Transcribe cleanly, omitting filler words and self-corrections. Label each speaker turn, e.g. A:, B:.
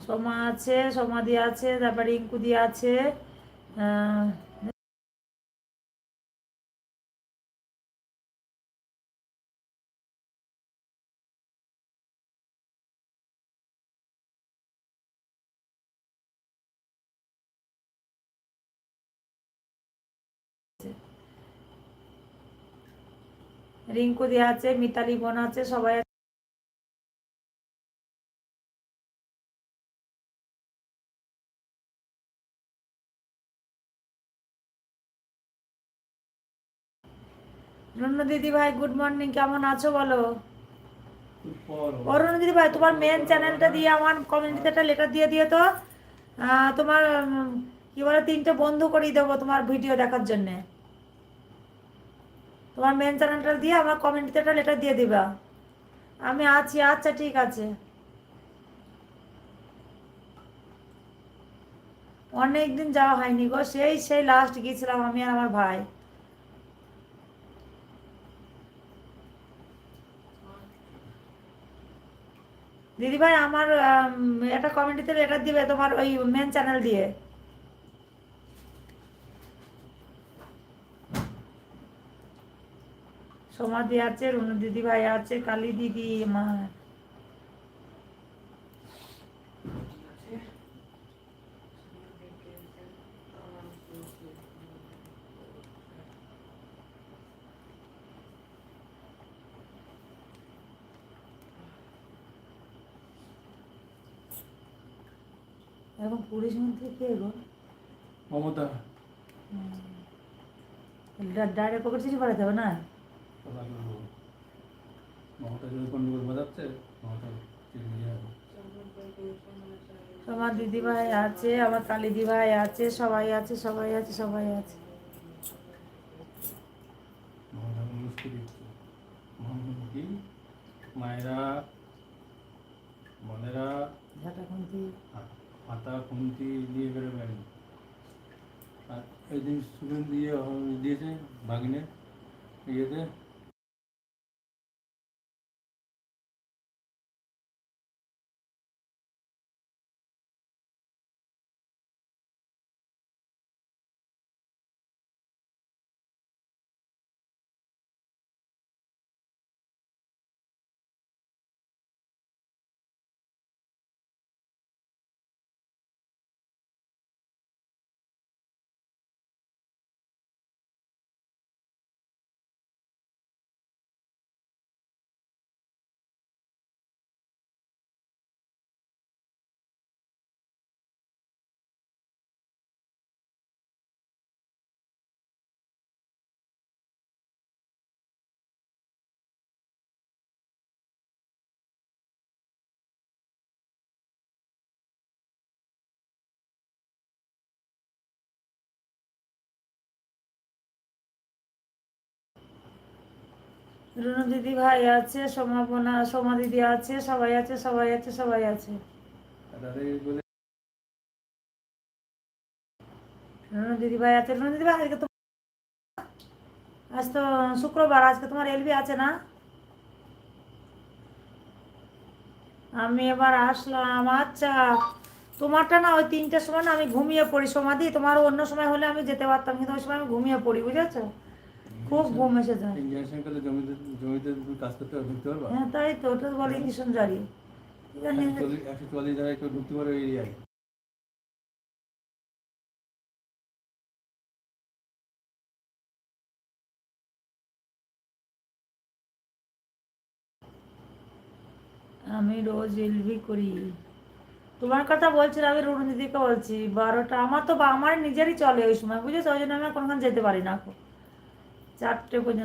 A: সোমা আছে, সোমাদি আছে, তারপর রিঙ্কুদি আছে। আহ, রিঙ্কুদি আছে, মিতালি বোন আছে, সবাই আছে। রুন্নু দিদি ভাই গুড মর্নিং, কেমন আছো বলো? অরুণ দিদি ভাই, তোমার মেন চ্যানেলটা দিয়ে আমার কমিউনিটিতে একটা লেটার দিয়ে দিও তো। তোমার কি বলে 3টে বন্ধু করিয়ে দেবো তোমার ভিডিও দেখার জন্যে। তোমার মেন চ্যানেলটা দিয়ে আমার কমিউনিটিতে একটা লেটার দিয়ে দিবা। আমি আছি, আচ্ছা ঠিক আছে। অনেক দিন যাওয়া হয়নি গো, সেই লাস্ট গিয়েছিলাম আমি আর আমার ভাই। দিদি ভাই আমার একটা কমিউনিটিতে লেটার দিবে তোমার ওই মেন চ্যানেল দিয়ে। সমাধি আছে, রুনু দিদি ভাই আছে, কালী দিদি মা। এখন পুলিশ মন্ত্রী কে গো?
B: মমতা।
A: ডাইরেক্ট ওকে চিঠি পাঠাতে হবে না?
B: মমতা যদি গন্ডগোল বাজাচ্ছে, মমতা চিঠি দিয়ে হবে।
A: তোমার দিদি ভাই আছে, আমার কালী দিদি ভাই আছে, সবাই আছে, সবাই আছে, সবাই আছে।
B: মমতা মুশকিল দিচ্ছে। মমতা কি মায়েরা বোনেরা
A: ঝাঁটা খুন্তি
B: হাতা খুন্তি দিয়ে বেরোবেন। আর এই দিন স্টুডেন্ট দিয়েছে ভাগিনে ইয়েতে।
A: রুনু দিদি ভাই আছে, সোমা দিদি আছে, সবাই আছে, সবাই আছে, সবাই আছে।
B: তাদের বলে
A: রুনু দিদি ভাই আছে, রুনু দিদি ভাই আজকে তো, আজ তো শুক্রবার, আজকে তোমার এলবি আছে না? আমি এবার আসলাম, আচ্ছা। তোমারটা না ওই 3টের সময় না আমি ঘুমিয়ে পড়ি সমাধি, তোমার অন্য সময় হলে আমি যেতে পারতাম, কিন্তু ওই সময় আমি ঘুমিয়ে পড়ি, বুঝেছো? খুব ঘুম এসে যায়।
B: ইঞ্জেকশন করলে জমিতে জমিতে তুমি কাজ করতে ঢুকতে পারবা?
A: হ্যাঁ তাই তো, ওটা বলে কিষণ জারি।
B: 140 জায়গায় কেউ ঢুকতে পারে এরিয়ায়।
A: আমি রোজ এলবি করি। তোমার কথা বলছি না, আমি রুনু দিদিকে বলছি। 12টা আমার তো আমার নিজেরই চলে ওই সময়, বুঝেছো? ওই জন্য আমি আর কোনোখানে যেতে পারি না এখন 4টে পর্যন্ত।